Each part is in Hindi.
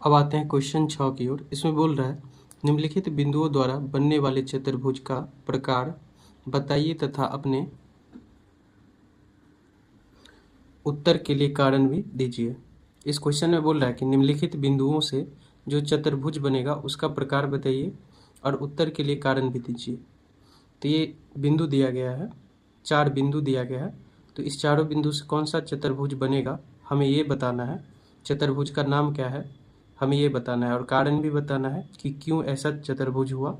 अब आते हैं क्वेश्चन 6 की ओर। इसमें बोल रहा है निम्नलिखित बिंदुओं द्वारा बनने वाले चतुर्भुज का प्रकार बताइए तथा अपने उत्तर के लिए कारण भी दीजिए। इस क्वेश्चन में बोल रहा है कि निम्नलिखित बिंदुओं से जो चतुर्भुज बनेगा उसका प्रकार बताइए और उत्तर के लिए कारण भी दीजिए। तो ये बिंदु दिया गया है, 4 बिंदु दिया गया है। तो इस चारों बिंदु से कौन सा चतुर्भुज बनेगा हमें ये बताना है। चतुर्भुज का नाम क्या है हमें ये बताना है और कारण भी बताना है कि क्यों ऐसा चतुर्भुज हुआ।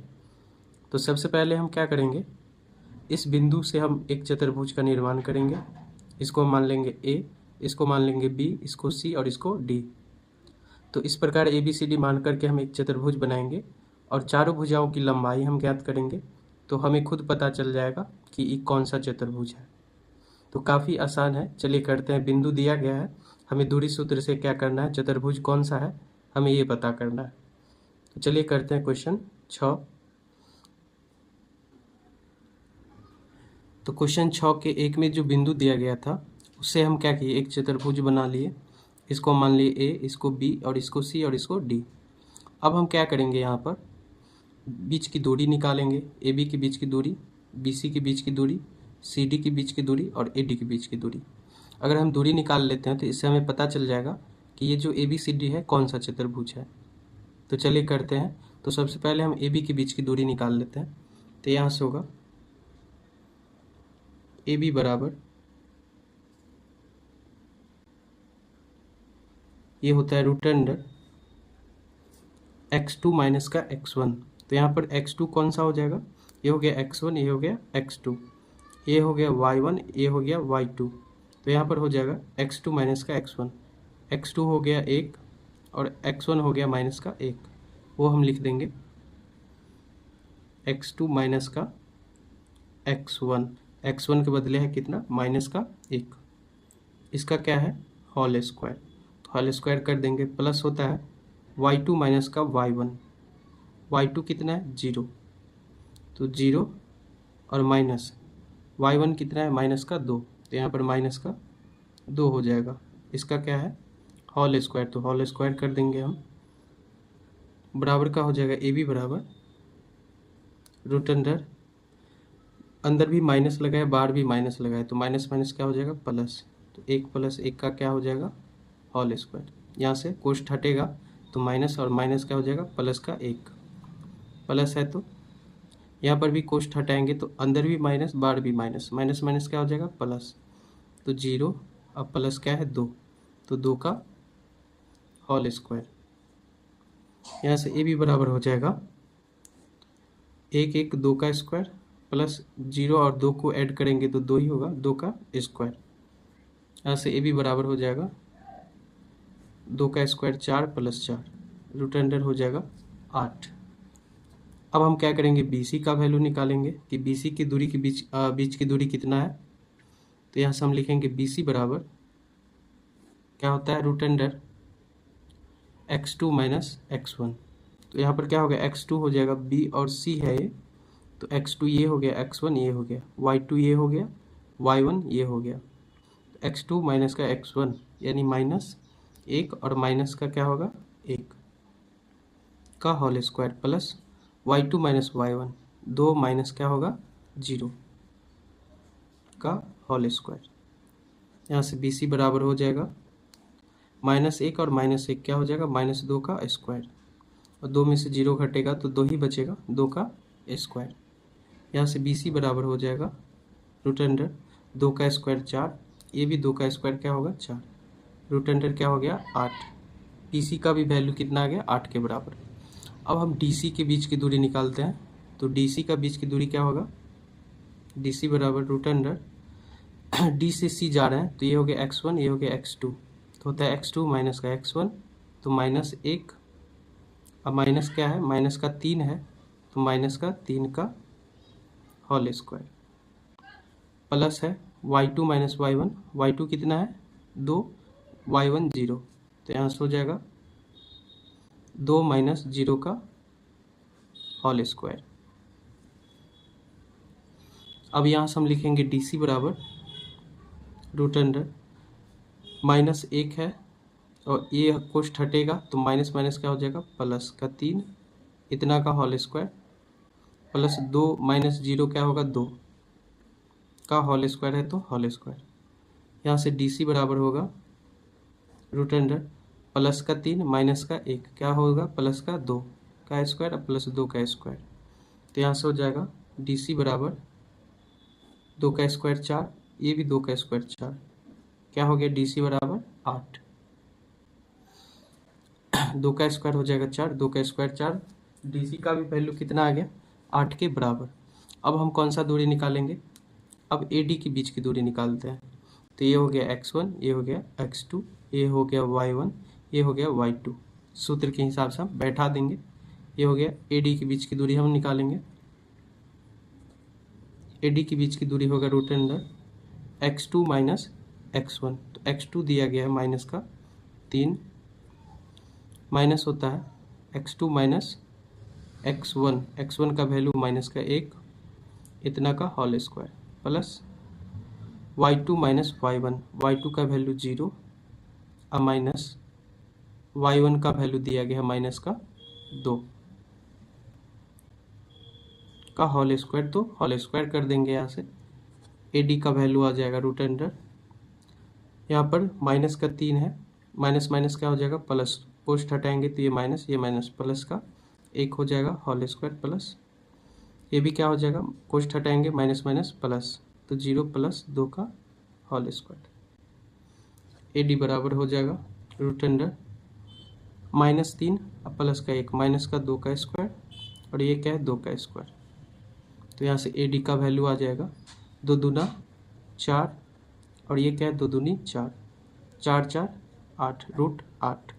तो सबसे पहले हम क्या करेंगे, इस बिंदु से हम एक चतुर्भुज का निर्माण करेंगे। इसको मान लेंगे ए, इसको मान लेंगे बी, इसको सी और इसको डी। तो इस प्रकार ए बी सी डी मान करके हम एक चतुर्भुज बनाएंगे और चारों भुजाओं की लंबाई हम ज्ञात करेंगे। तो हमें खुद पता चल जाएगा कि ये कौन सा चतुर्भुज है। तो काफ़ी आसान है, चलिए करते हैं। बिंदु दिया गया है, हमें दूरी सूत्र से क्या करना है, चतुर्भुज कौन सा है हमें ये पता करना है। तो चलिए करते हैं क्वेश्चन 6। तो क्वेश्चन 6 के 1 में जो बिंदु दिया गया था उससे हम क्या किए, एक चतुर्भुज बना लिए। इसको मान लिए ए, इसको बी और इसको सी और इसको डी। अब हम क्या करेंगे, यहाँ पर बीच की दूरी निकालेंगे। ए बी के बीच की दूरी, बी सी के बीच की दूरी, सी डी के बीच की दूरी और ए डी के बीच की दूरी। अगर हम दूरी निकाल लेते हैं तो इससे हमें पता चल जाएगा कि ये जो ए बी सी डी है कौन सा चतुर्भुज है। तो चलिए करते हैं। तो सबसे पहले हम ए बी के बीच की दूरी निकाल लेते हैं। तो यहाँ से होगा ए बी बराबर, ये होता है रूट अंडर x2 माइनस का x1। तो यहाँ पर x2 कौन सा हो जाएगा, ये हो गया x1, ये हो गया x2, ये हो गया y1, ये हो गया y2। तो यहाँ पर हो जाएगा x2 माइनस का x1, x2 हो गया 1 और x1 हो गया माइनस का 1। वो हम लिख देंगे x2 माइनस का x1, x1 के बदले है कितना, माइनस का 1। इसका क्या है, होल स्क्वायर। तो होल स्क्वायर कर देंगे, प्लस होता है y2 माइनस का y1, y2 कितना है 0, तो 0 और माइनस y1 कितना है माइनस का 2। तो यहाँ पर माइनस का 2 हो जाएगा। इसका क्या है, होल स्क्वायर। तो होल स्क्वायर कर देंगे हम, बराबर का हो जाएगा ए बी बराबर रूट अंदर भी माइनस लगा है, बाहर भी माइनस लगा है, तो माइनस माइनस क्या हो जाएगा प्लस। तो 1 प्लस 1 का क्या हो जाएगा, होल स्क्वायर। यहाँ से कोष्ठ हटेगा तो माइनस और माइनस क्या हो जाएगा, प्लस का 1। प्लस है तो यहाँ पर भी कोष्ठ हटाएंगे तो अंदर भी माइनस बाहर भी माइनस, माइनस माइनस क्या हो जाएगा प्लस। तो 0 अब प्लस क्या है 2, तो 2 का होल स्क्वायर। यहाँ से ए भी बराबर हो जाएगा 1 1 2 का स्क्वायर प्लस 0 और 2 को ऐड करेंगे तो 2 ही होगा, 2 का स्क्वायर। यहाँ से ए भी बराबर हो जाएगा 2 का स्क्वायर 4 प्लस 4, रूट अंडर हो जाएगा 8। अब हम क्या करेंगे, BC का वैल्यू निकालेंगे कि BC की दूरी के बीच की दूरी कितना है। तो यहाँ से हम लिखेंगे BC बराबर क्या होता है, root under x2 minus x1। तो यहाँ पर क्या हो गया, x2 हो जाएगा, B और C है ये, तो x2 ये हो गया, x1 ये हो गया, y2 ये हो गया, y1 ये हो गया। x2 माइनस का x1 यानी माइनस 1 और माइनस का क्या होगा 1 का whole square plus y2 minus y1, 2 minus क्या होगा 0 का होल स्क्वायर। यहाँ से BC बराबर हो जाएगा -1 और -1 क्या हो जाएगा, -2 का स्क्वायर, और 2 में से 0 घटेगा तो 2 ही बचेगा, 2 का स्क्वायर। यहाँ से BC बराबर हो जाएगा रूट अंडर 2 का स्क्वायर 4, ये भी 2 का स्क्वायर क्या होगा 4, रूट अंडर क्या हो गया 8। BC का भी वैल्यू कितना आ गया 8 के बराबर। अब हम DC के बीच की दूरी निकालते हैं। तो DC का बीच की दूरी क्या होगा, DC बराबर रूट अंडर D से C जा रहे हैं तो ये हो गया x1, ये हो गया x2, तो होता है x2 माइनस का x1, तो -1, अब माइनस क्या है, माइनस का 3 है, तो माइनस का 3 का होल स्क्वायर प्लस है y2 माइनस y1, y2 कितना है 2, y1 0। तो यहाँ से हो जाएगा 2 माइनस 0 का होल स्क्वायर। अब यहाँ से हम लिखेंगे DC बराबर रूट अंडर -1 है और ये कोष्ठ हटेगा तो माइनस माइनस क्या हो जाएगा, प्लस का 3 इतना का होल स्क्वायर प्लस 2 माइनस 0 क्या होगा, 2 का होल स्क्वायर है तो होल स्क्वायर। यहाँ से डी सी बराबर होगा रूट अंडर प्लस का 3 माइनस का 1 क्या होगा, प्लस का 2 का स्क्वायर और प्लस 2 का स्क्वायर। तो यहाँ से हो जाएगा डी सी बराबर 2 का स्क्वायर 4, ये भी 2 का स्क्वायर 4, क्या हो गया डी सी बराबर 8। 2 का स्क्वायर हो जाएगा 4, 2 का स्क्वायर 4, डी सी का भी वैल्यू कितना आ गया, 8 के बराबर। अब हम कौन सा दूरी निकालेंगे, अब ए डी के बीच की दूरी निकालते हैं। तो ये हो गया x1, ये हो गया x2, ये हो गया y1, ये हो गया y2। सूत्र के हिसाब से हम बैठा देंगे। ये हो गया ए डी के बीच की दूरी हम निकालेंगे। ए डी के बीच की दूरी होगा root under x2 minus x1। तो x2 दिया गया है माइनस का 3 माइनस होता है x2 माइनस x1, x1 का वैल्यू माइनस का 1 इतना का whole square plus y2 minus y1, y2 का वैल्यू 0 और माइनस y1 का वैल्यू दिया गया है माइनस का 2 का होल स्क्वायर। तो होल स्क्वायर कर देंगे, यहाँ से ए डी का वैल्यू आ जाएगा रूट अंडर, यहाँ पर माइनस का 3 है, माइनस माइनस क्या हो जाएगा प्लस, पोस्ट हटाएंगे तो ये माइनस प्लस का 1 हो जाएगा होल स्क्वायर प्लस ये भी क्या हो जाएगा, पोस्ट हटाएंगे माइनस माइनस प्लस, तो 0 प्लस 2 का होल स्क्वायर। ए डी बराबर हो जाएगा रूट अंडर माइनस 3 और प्लस का 1 माइनस का 2 का स्क्वायर और ये क्या है 2 का स्क्वायर। तो यहाँ से ए डी का वैल्यू आ जाएगा 2 दूना 4 और ये क्या है 2 दूनी 4, 4 4 8 रूट 8,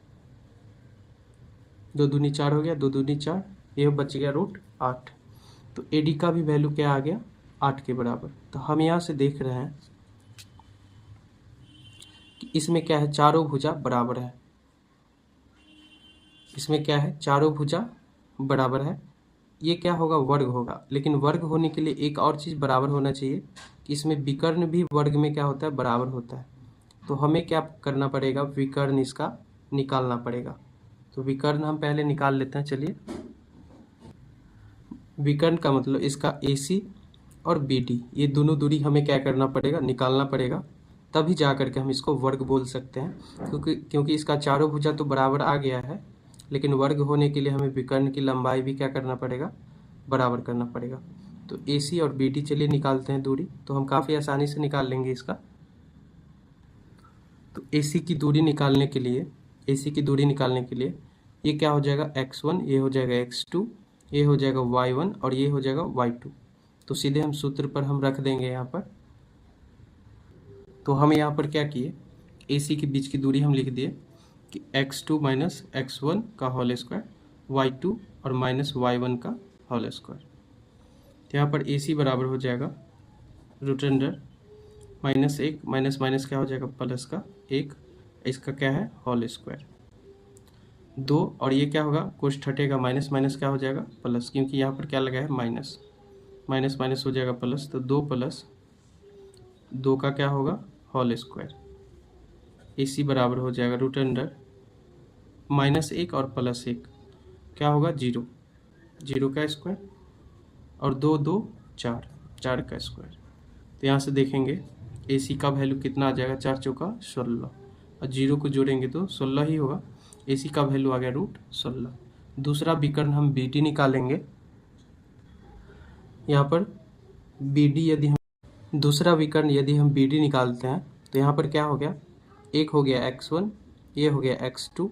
2 दूनी 4 हो गया, 2 दूनी 4, ये बच गया रूट 8। तो ए डी का भी वैल्यू क्या आ गया 8 के बराबर। तो हम यहाँ से देख रहे हैं कि इसमें क्या है, चारों भुजा बराबर है, इसमें क्या है चारों भुजा बराबर है। ये क्या होगा वर्ग होगा, लेकिन वर्ग होने के लिए एक और चीज़ बराबर होना चाहिए कि इसमें विकर्ण भी वर्ग में क्या होता है बराबर होता है। तो हमें क्या करना पड़ेगा, विकर्ण इसका निकालना पड़ेगा। तो विकर्ण हम पहले निकाल लेते हैं। चलिए, विकर्ण का मतलब इसका ए सी और बी डी ये दोनों दूरी हमें क्या करना पड़ेगा, निकालना पड़ेगा, तभी जा करके हम इसको वर्ग बोल सकते हैं। क्योंकि इसका चारों भुजा तो बराबर आ गया है, लेकिन वर्ग होने के लिए हमें विकर्ण की लंबाई भी क्या करना पड़ेगा, बराबर करना पड़ेगा। तो ए सी और बी डी चलिए निकालते हैं दूरी, तो हम काफ़ी आसानी से निकाल लेंगे इसका। तो ए सी की दूरी निकालने के लिए, ए सी की दूरी निकालने के लिए ये क्या हो जाएगा x1, ये हो जाएगा x2, ये हो जाएगा y1 और ये हो जाएगा y2। तो सीधे हम सूत्र पर हम रख देंगे यहाँ पर। तो हम यहाँ पर क्या किए, ए सी के बीच की दूरी हम लिख दिए कि x2 माइनस x1 का होल स्क्वायर, y2 और माइनस y1 का होल स्क्वायर। तो यहाँ पर ए सी बराबर हो जाएगा root under minus 1 minus minus क्या हो जाएगा प्लस का 1, इसका क्या है होल स्क्वायर 2 और ये क्या होगा कोष्ठ हटेगा, माइनस माइनस क्या हो जाएगा प्लस, क्योंकि यहाँ पर क्या लगा है माइनस, माइनस माइनस हो जाएगा प्लस। तो 2 प्लस 2 का क्या होगा होल स्क्वायर। ए सी बराबर हो जाएगा रूट अंडर माइनस 1 और प्लस 1 क्या होगा 0, 0 का स्क्वायर और 2 2 4, 4 का स्क्वायर। तो यहाँ से देखेंगे ए सी का वैल्यू कितना आ जाएगा, 4 चौका 16 और 0 को जोड़ेंगे तो 16 ही होगा। ए सी का वैल्यू आ गया रूट 16। दूसरा विकर्ण हम बी डी निकालेंगे। यहाँ पर बी डी यदि हम दूसरा विकर्ण यदि हम बी डी निकालते हैं तो यहाँ पर क्या हो गया, एक हो गया x1, ये हो गया x2,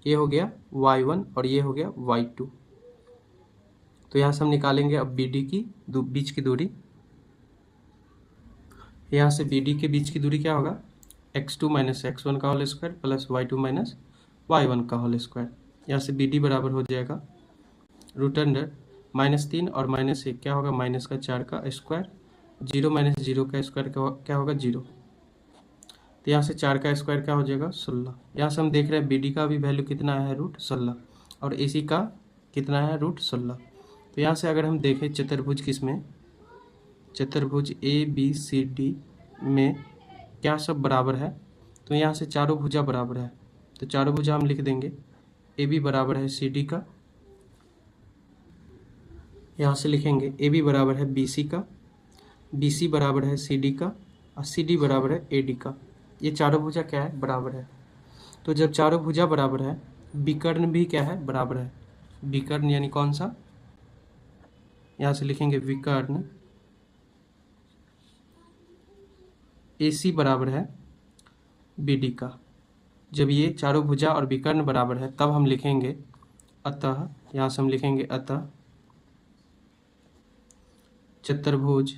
ये हो गया y1 और ये हो गया y2। तो यहाँ से हम निकालेंगे अब बी डी की बीच की दूरी। यहाँ से बी डी के बीच की दूरी क्या होगा, x2 माइनस x1 का whole square plus y2 minus y1 का होल स्क्वायर। यहाँ से बी डी बराबर हो जाएगा रूट अंडर -3 और -1 क्या होगा माइनस का 4 का स्क्वायर, 0 माइनस 0 का स्क्वायर क्या होगा 0। तो यहाँ से 4 का स्क्वायर क्या हो जाएगा 16। यहाँ से हम देख रहे हैं बी डी का भी वैल्यू कितना है रूट 16 और ए सी का कितना है रूट 16। तो यहाँ से अगर हम देखें चतुर्भुज किसमें, चतुर्भुज ए बी सी डी में क्या सब बराबर है, तो यहाँ से चारों भुजा बराबर है। तो चारों भुजा हम लिख देंगे ए बी बराबर है सी डी का, यहाँ से लिखेंगे ए बी बराबर है बी सी का, बी सी बराबर है सी डी का और सी डी बराबर है ए डी का। ये चारों भुजा क्या है, बराबर है। तो जब चारों भुजा बराबर है, विकर्ण भी क्या है, बराबर है। विकर्ण यानी कौन सा, यहाँ से लिखेंगे विकर्ण ए सी बराबर है बी डी का। जब ये चारों भुजा और विकर्ण बराबर है तब हम लिखेंगे अतः, यहाँ से हम लिखेंगे अतः चतुर्भुज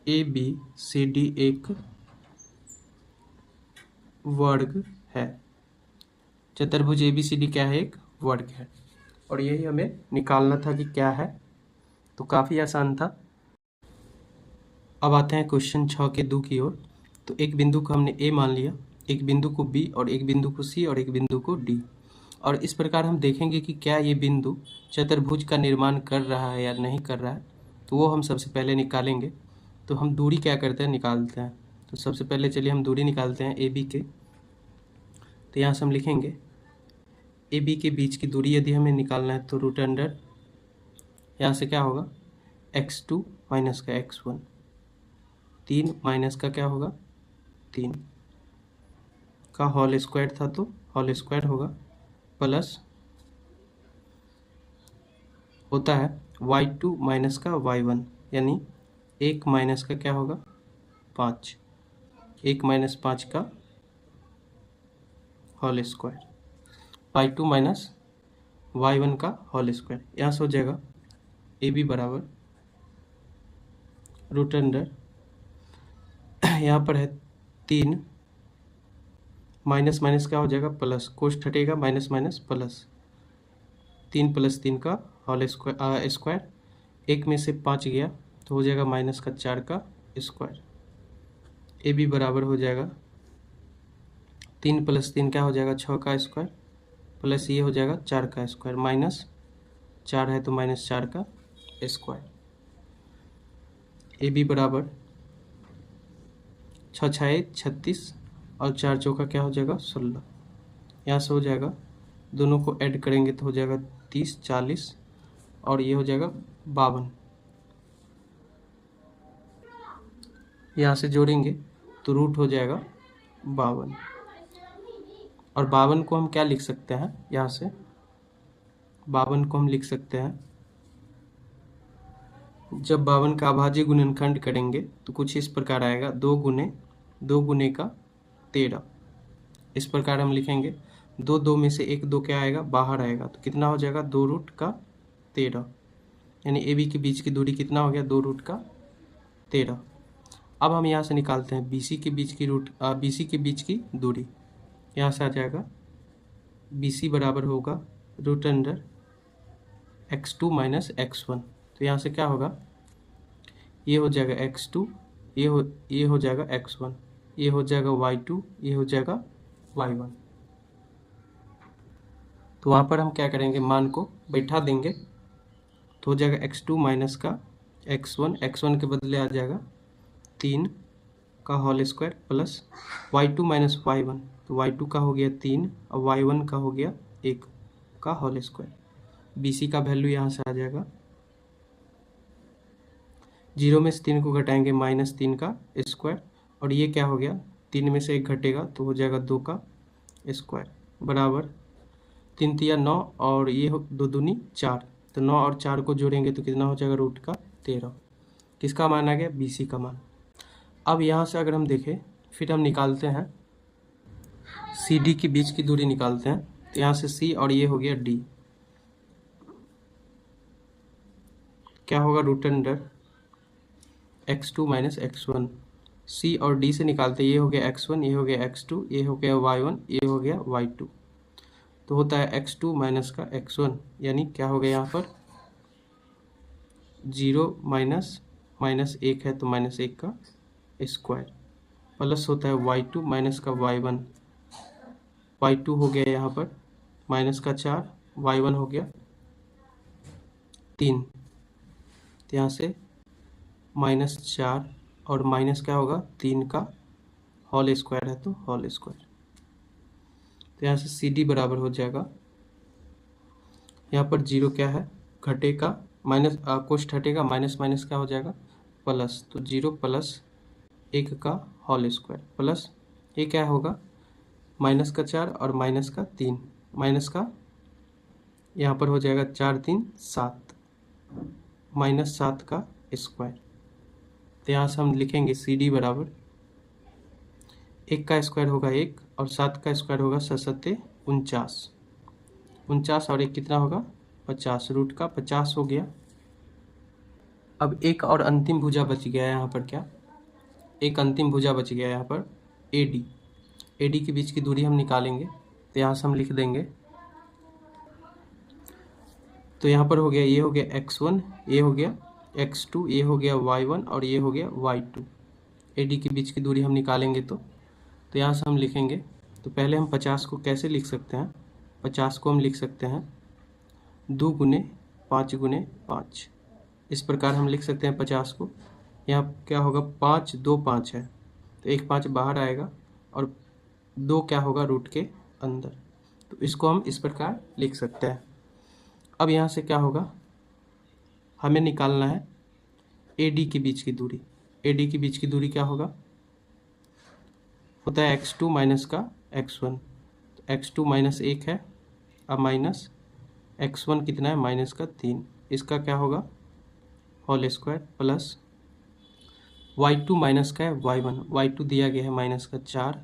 ए बी सी डी एक वर्ग है। चतुर्भुज ए बी सी डी क्या है, एक वर्ग है। और यही हमें निकालना था कि क्या है, तो काफ़ी आसान था। अब आते हैं क्वेश्चन 6 के 2 की ओर। तो एक बिंदु को हमने ए मान लिया, एक बिंदु को बी और एक बिंदु को सी और एक बिंदु को डी। और इस प्रकार हम देखेंगे कि क्या ये बिंदु चतुर्भुज का निर्माण कर रहा है या नहीं कर रहा है, तो वो हम सबसे पहले निकालेंगे। तो हम दूरी क्या करते हैं, निकालते हैं। तो सबसे पहले चलिए हम दूरी निकालते हैं ए बी के। तो यहाँ से हम लिखेंगे ए बी के बीच की दूरी यदि हमें निकालना है तो रूट अंडर, यहाँ से क्या होगा x2 माइनस का x1, 3 माइनस का क्या होगा 3 का होल स्क्वायर था तो होल स्क्वायर होगा, प्लस होता है y2 माइनस का y1, यानी 1 माइनस का क्या होगा 5, 1 माइनस 5 का whole square, y2 minus y1 का होल स्क्वायर। यहाँ से हो जाएगा ए बी बराबर रूट अंडर, यहाँ पर है 3 माइनस माइनस क्या हो जाएगा प्लस, कोष्ठ हटेगा माइनस माइनस प्लस, 3 प्लस 3 का होल स्क्वायर, स्क्वायर 1 में से 5 गया तो हो जाएगा माइनस का 4 का स्क्वायर। ए बी बराबर हो जाएगा 3 प्लस 3 क्या हो जाएगा 6 का स्क्वायर, प्लस ये हो जाएगा 4 का स्क्वायर, माइनस 4 है तो माइनस 4 का स्क्वायर। ए बी बराबर 6 छः 36 और 4 चौका क्या हो जाएगा 16। यहाँ से हो जाएगा, दोनों को ऐड करेंगे तो हो जाएगा 30 40 और ये हो जाएगा 52। यहाँ से जोड़ेंगे तो रूट हो जाएगा 52। और 52 को हम क्या लिख सकते हैं, यहाँ से 52 को हम लिख सकते हैं, जब 52 का अभाज्य गुणनखंड करेंगे तो कुछ इस प्रकार आएगा 2 गुने का 13। इस प्रकार हम लिखेंगे 2 में से 1 2 क्या आएगा बाहर आएगा, तो कितना हो जाएगा 2 रूट का 13, यानी ए बी के बीच की दूरी कितना हो गया 2 रूट का 13। अब हम यहाँ से निकालते हैं बी सी के बीच की दूरी। यहाँ से आ जाएगा बी सी बराबर होगा root under x2 minus x1। तो यहाँ से क्या होगा, ये हो जाएगा x2, ये हो जाएगा x1, ये हो जाएगा y2, ये हो जाएगा y1। तो वहाँ पर हम क्या करेंगे, मान को बैठा देंगे तो हो जाएगा x2 माइनस का x1 के बदले आ जाएगा 3 का whole square plus y2 minus y1, तो y2 का हो गया 3 और y1 का हो गया 1 का होल स्क्वायर। बी सी का वैल्यू यहाँ से आ जाएगा, 0 में से 3 को घटाएंगे -3 का स्क्वायर, और ये क्या हो गया 3 में से 1 घटेगा तो हो जाएगा 2 का स्क्वायर, बराबर 3 तिया 9 और ये 2 दूनी 4, तो 9 और 4 को जोड़ेंगे तो कितना हो जाएगा रूट का 13। किसका मान आ गया, बी सी का मान। अब यहाँ से अगर हम देखें फिर हम निकालते हैं सी डी के बीच की दूरी निकालते हैं। तो यहाँ से सी और ये हो गया डी, क्या होगा root under x2 minus x1। सी और डी से निकालते, ये हो गया x1, ये हो गया x2, ये हो गया y1, ये हो गया y2, तो होता है x2 माइनस का x1, यानी क्या हो गया यहाँ पर 0 माइनस 1 है तो -1 का स्क्वायर, प्लस होता है y2 माइनस का y1, y2 हो गया यहाँ पर माइनस का 4, y1 हो गया 3, तो यहाँ से -4 और माइनस क्या होगा 3 का होल स्क्वायर है तो होल स्क्वायर। तो यहाँ से सी डी बराबर हो जाएगा, यहाँ पर जीरो क्या है घटेगा, माइनस कुछ हटेगा, माइनस माइनस क्या हो जाएगा प्लस, तो जीरो प्लस 1 का होल स्क्वायर प्लस ये क्या होगा माइनस का 4 और माइनस का 3, माइनस का यहाँ पर हो जाएगा 4 3 7 माइनस 7 का स्क्वायर। तो यहाँ से हम लिखेंगे सी डी बराबर 1 का स्क्वायर होगा 1 और 7 का स्क्वायर होगा 7 7 49, 49 और 1 कितना होगा 50, रूट का 50 हो गया। अब एक और अंतिम भुजा बच गया है यहाँ पर, क्या एक अंतिम भुजा बच गया है यहाँ पर ए डी, ए डी के बीच की दूरी हम निकालेंगे। तो यहाँ से हम लिख देंगे, तो यहाँ पर हो गया ये हो गया x1, ये हो गया x2, ये हो गया y1 और ये हो गया y2। ए डी के बीच की दूरी हम निकालेंगे तो यहाँ से हम लिखेंगे, तो पहले हम 50 को कैसे लिख सकते हैं, 50 को हम लिख सकते हैं 2 गुने 5 गुने 5, इस प्रकार हम लिख सकते हैं 50 को। यहाँ क्या होगा 5 2 5 है, तो एक 5 बाहर आएगा और 2 क्या होगा रूट के अंदर, तो इसको हम इस प्रकार लिख सकते हैं। अब यहाँ से क्या होगा, हमें निकालना है ए डी के बीच की दूरी। ए डी के बीच की दूरी क्या होगा, होता है x2 माइनस का x1, तो x2 माइनस 1 है, अब माइनस x1 कितना है माइनस का 3, इसका क्या होगा whole square plus y2 minus का है y1, y2 दिया गया है माइनस का 4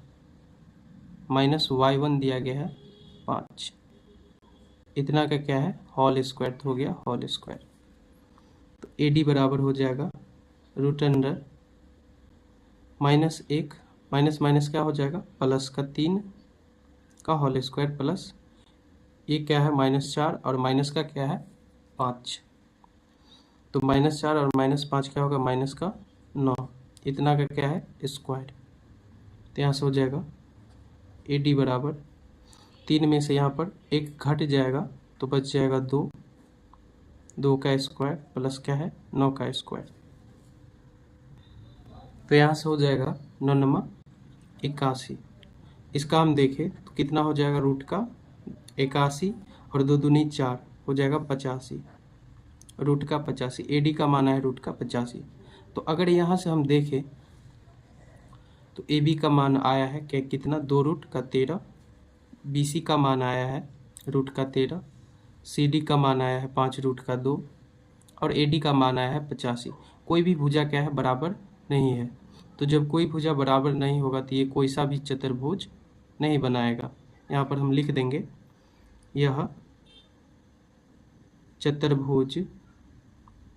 माइनस y1 दिया गया है 5, इतना का क्या है होल स्क्वायर, हो गया होल स्क्वायर। तो ए डी बराबर हो जाएगा root under minus 1 minus minus क्या हो जाएगा प्लस का 3 का होल स्क्वायर प्लस ये क्या है माइनस 4 और माइनस का क्या है 5, तो माइनस 4 और माइनस 5 क्या होगा माइनस का 9, इतना का क्या है स्क्वायर। तो यहाँ से हो जाएगा ए डी बराबर 3 में से यहाँ पर 1 घट जाएगा तो बच जाएगा 2, 2 का स्क्वायर प्लस क्या है 9 का स्क्वायर। तो यहाँ से हो जाएगा 9 9 81, इसका हम देखें तो कितना हो जाएगा रूट का 81 और 2 दूनी 4 हो जाएगा 85, रूट का 85, ए डी का माना है रूट का 85। तो अगर यहाँ से हम देखें तो ए बी का मान आया है क्या कितना 2 रूट का 13, बी सी का मान आया है रूट का 13, सी डी का मान आया है 5 रूट का 2 और ए डी का मान आया है 85। कोई भी भुजा क्या है बराबर नहीं है, तो जब कोई भुजा बराबर नहीं होगा तो ये कोई सा भी चतुर्भुज नहीं बनाएगा। यहाँ पर हम लिख देंगे यह चतुर्भुज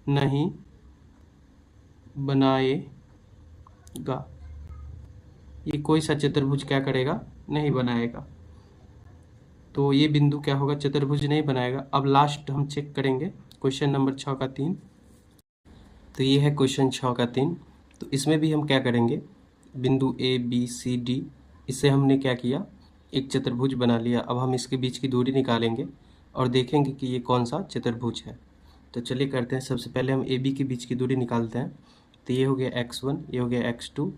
नहीं बनाएगा, ये कोई सा चतुर्भुज क्या करेगा नहीं बनाएगा, तो ये बिंदु क्या होगा चतुर्भुज नहीं बनाएगा। अब लास्ट हम चेक करेंगे क्वेश्चन नंबर 6 का 3, तो ये है क्वेश्चन 6 का 3। तो इसमें भी हम क्या करेंगे बिंदु ए बी सी डी, इससे हमने क्या किया एक चतुर्भुज बना लिया। अब हम इसके बीच की दूरी निकालेंगे और देखेंगे कि ये कौन सा चतुर्भुज है। तो चलिए करते हैं, सबसे पहले हम ए बी के बीच की दूरी निकालते हैं। तो ये हो गया x1, ये हो गया x2,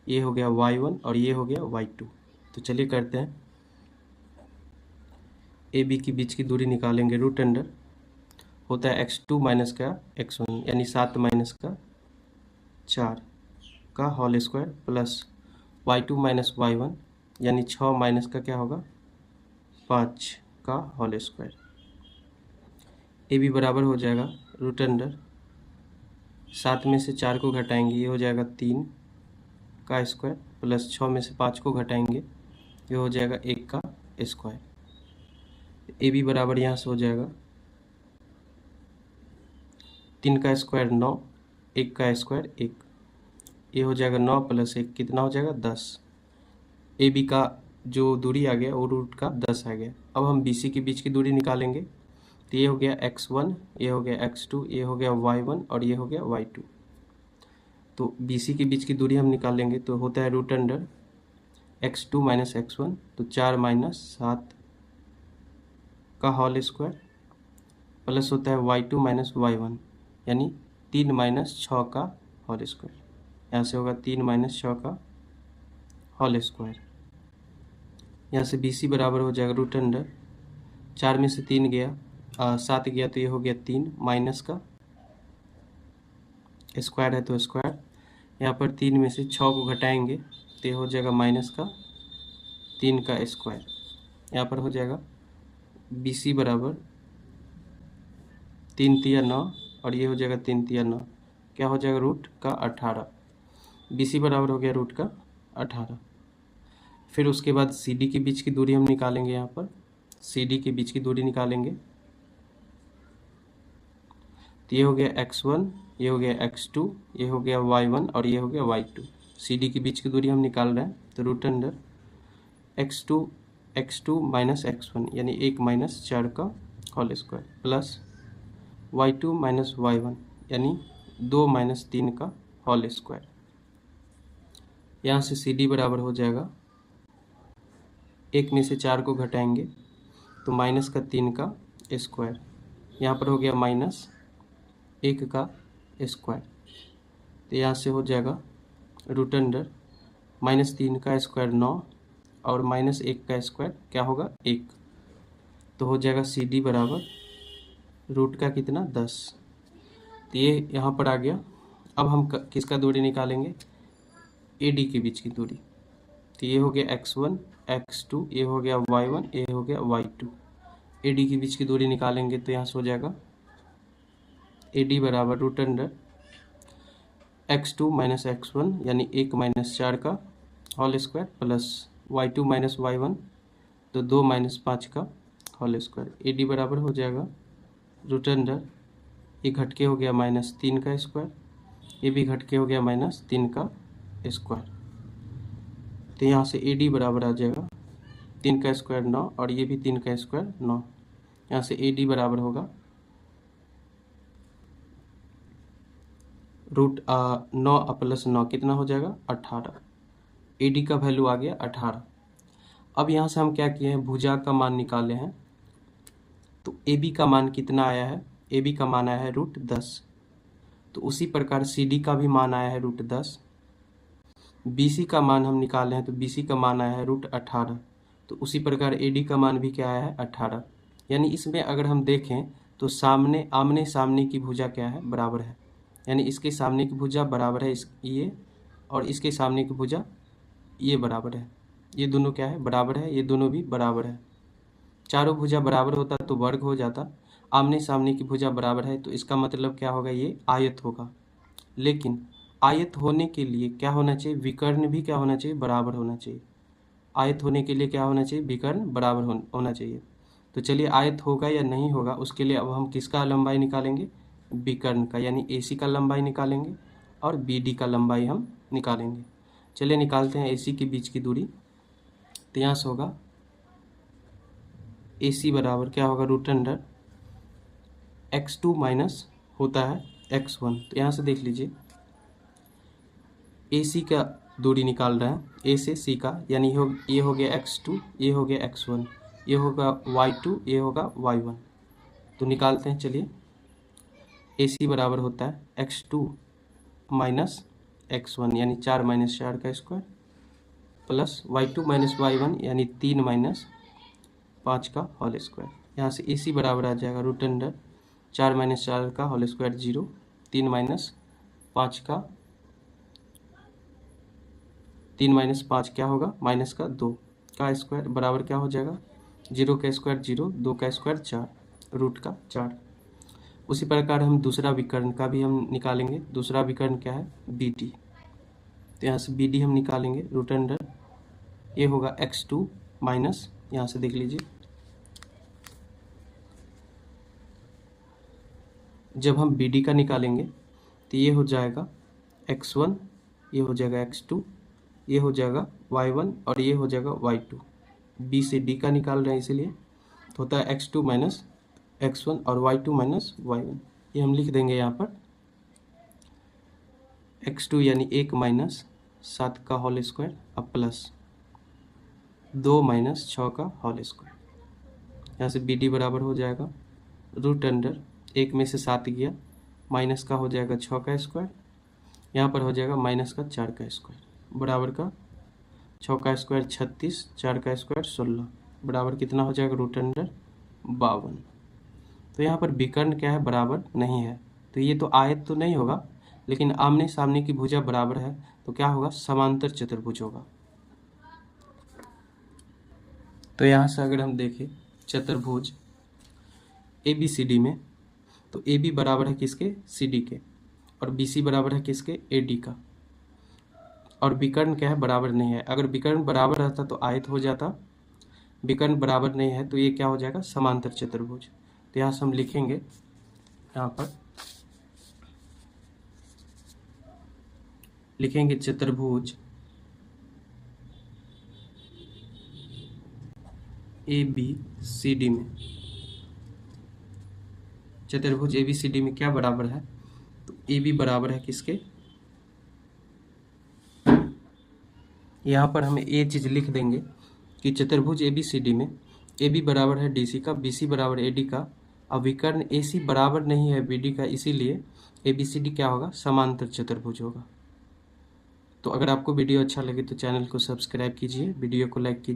ये हो गया y1 और ये हो गया y2। तो चलिए करते हैं, ए बी के बीच की दूरी निकालेंगे, रूट अंडर होता है x2 माइनस का x1 यानी 7 माइनस का 4 का whole square plus y2 minus y1 यानी 6 माइनस का क्या होगा 5 का होल स्क्वायर। ए बी बराबर हो जाएगा रूट अंडर 7 में से 4 को घटाएंगे, ये हो जाएगा 3 का स्क्वायर प्लस 6 में से 5 को घटाएंगे, ये हो जाएगा 1 का स्क्वायर। ए बी बराबर यहाँ से हो जाएगा 3 का स्क्वायर 9, 1 का स्क्वायर 1, ये हो जाएगा 9 प्लस 1 कितना हो जाएगा 10। ए बी का जो दूरी आ गया वो रूट का 10 आ गया। अब हम बी सी के बीच की दूरी निकालेंगे। तो ये हो गया x1, ये हो गया x2, ये हो गया y1 और ये हो गया y2। तो बी सी के बीच की दूरी हम निकालेंगे तो होता है root under x2 minus x1, तो 4 माइनस 7 का होल स्क्वायर प्लस होता है y2 माइनस y1 यानी 3 माइनस 6 का होल स्क्वायर। यहाँ से होगा 3 माइनस 6 का होल स्क्वायर। यहाँ से बी सी बराबर हो जाएगा रूट अंडर 4 में से 3 गया 7 गया तो ये हो गया 3 माइनस का स्क्वायर है तो स्क्वायर, यहाँ पर 3 में से 6 को घटाएंगे तो ये हो जाएगा माइनस का 3 का स्क्वायर। यहाँ पर हो जाएगा बी सी बराबर 3 तिया 9 और ये हो जाएगा 3 तिया 9, क्या हो जाएगा रूट का 18। बी सी बराबर हो गया रूट का 18। फिर उसके बाद सी डी के बीच की दूरी हम निकालेंगे। यहाँ पर सी डी के बीच की दूरी निकालेंगे तो ये हो गया x1, ये हो गया x2, ये हो गया y1 और ये हो गया y2। सी डी के बीच की दूरी हम निकाल रहे हैं तो root under x2 minus x1 यानी 1 माइनस 4 का whole square plus y2 minus y1 यानी 2 माइनस 3 का होल स्क्वायर। यहाँ से सी डी बराबर हो जाएगा 1 में से 4 को घटाएंगे तो माइनस का 3 का स्क्वायर, यहाँ पर हो गया माइनस 1 का स्क्वायर, तो यहाँ से हो जाएगा रूट अंडर माइनस 3 का स्क्वायर 9 और माइनस 1 का स्क्वायर क्या होगा 1, तो हो जाएगा सी डी बराबर रूट का कितना 10। तो ये यहाँ पर आ गया। अब हम किसका दूरी निकालेंगे, ए डी के बीच की दूरी। तो ये हो गया x1 x2, ये हो गया y1, ये हो गया y2। ए डी के बीच की दूरी निकालेंगे तो यहाँ से हो जाएगा ए डी बराबर root under x2 minus x1 यानी 1 माइनस 4 का whole square plus y2 minus y1 तो 2 माइनस 5 का होल स्क्वायर। ए डी बराबर हो जाएगा रूट अंडर, ये घट के हो गया माइनस 3 का स्क्वायर, ये भी घट के हो गया माइनस 3 का स्क्वायर। तो यहाँ से ए डी बराबर आ जाएगा 3 का स्क्वायर 9 और ये भी 3 का स्क्वायर 9। यहाँ से ए डी बराबर होगा रूट 9 प्लस 9 कितना हो जाएगा 18। ए डी का वैल्यू आ गया 18। अब यहाँ से हम क्या किए हैं, भुजा का मान निकाले हैं तो ए बी का मान कितना आया है, ए बी का मान आया है रूट 10। तो उसी प्रकार सी डी का भी मान आया है रूट 10। बी सी का मान हम निकाले हैं तो बी सी का मान आया है रूट 18। तो उसी प्रकार ए डी का मान भी क्या आया है 18। यानी इसमें अगर हम देखें तो आमने सामने की भुजा क्या है बराबर है, यानी इसके सामने की भुजा बराबर है ये, और इसके सामने की भुजा ये बराबर है, ये दोनों क्या है बराबर है, ये दोनों भी बराबर है। चारों भुजा बराबर होता तो वर्ग हो जाता, आमने सामने की भुजा बराबर है तो इसका मतलब क्या होगा, ये आयत होगा। लेकिन आयत होने के लिए क्या होना चाहिए, विकर्ण भी क्या होना चाहिए बराबर होना चाहिए। आयत होने के लिए क्या होना चाहिए, विकर्ण बराबर होना चाहिए। तो चलिए आयत होगा या नहीं होगा उसके लिए अब हम किसका लंबाई निकालेंगे, विकर्ण का, यानी AC का लंबाई निकालेंगे और BD का लंबाई हम निकालेंगे। चलिए निकालते हैं AC के बीच की दूरी। तो यहाँ से होगा AC बराबर क्या होगा रूट अंडर x2 माइनस होता है x1। तो यहाँ से देख लीजिए AC का दूरी निकाल रहे हैं A से C का, यानी ये हो गया x2, ये हो गया x1, ये होगा y2, ये होगा y1। तो निकालते हैं चलिए। AC बराबर होता है x2 माइनस x1 यानी 4 माइनस 4 का square plus y2 minus y1 यानी 3 माइनस 5 का होल स्क्वायर। यहाँ से AC बराबर आ जाएगा रूट अंडर 4 माइनस 4 का होल स्क्वायर 0, 3 माइनस 5 का 3 माइनस 5 क्या होगा माइनस का 2 का स्क्वायर बराबर क्या हो जाएगा 0 का स्क्वायर 0, 2 का स्क्वायर 4, रूट का 4। उसी प्रकार हम दूसरा विकर्ण का भी हम निकालेंगे। दूसरा विकर्ण क्या है BD। तो यहाँ से BD हम निकालेंगे रूट अंडर, ये होगा x2 माइनस, यहाँ से देख लीजिए जब हम BD का निकालेंगे तो ये हो जाएगा x1, ये हो जाएगा x2, ये हो जाएगा y1 और ये हो जाएगा y2। B से D का निकाल रहे हैं इसीलिए तो होता है x2 माइनस x1 और y2 माइनस y1। ये हम लिख देंगे यहाँ पर x2 यानी 1 माइनस 7 का होल स्क्वायर अब प्लस 2 माइनस 6 का होल स्क्वायर। यहाँ से BD बराबर हो जाएगा रूट अंडर 1 में से 7 गया माइनस का हो जाएगा 6 का स्क्वायर, यहाँ पर हो जाएगा माइनस का 4 का स्क्वायर बराबर का 6 का स्क्वायर 36, 4 का स्क्वायर 16 बराबर कितना हो जाएगा √52। तो यहाँ पर विकर्ण क्या है, बराबर नहीं है, तो ये तो आयत तो नहीं होगा, लेकिन आमने सामने की भुजा बराबर है तो क्या होगा, समांतर चतुर्भुज होगा। तो यहाँ से अगर हम देखें चतुर्भुज ABCD में, तो AB बराबर है किसके, CD के, और BC बराबर है किसके, AD का, और विकर्ण क्या है, बराबर नहीं है। अगर विकर्ण बराबर रहता तो आयत हो जाता, विकर्ण बराबर नहीं है तो ये क्या हो जाएगा, समांतर चतुर्भुज। तो यहाँ से हम लिखेंगे, यहाँ पर लिखेंगे चतुर्भुज ABCD में, चतुर्भुज ABCD में क्या बराबर है, तो AB बराबर है किसके, यहाँ पर हमें ये चीज़ लिख देंगे कि चतुर्भुज ABCD में AB बराबर है DC का, BC बराबर AD का, अब विकर्ण AC बराबर नहीं है BD का, इसीलिए ABCD क्या होगा, समांतर चतुर्भुज होगा। तो अगर आपको वीडियो अच्छा लगे तो चैनल को सब्सक्राइब कीजिए, वीडियो को लाइक कीजिए।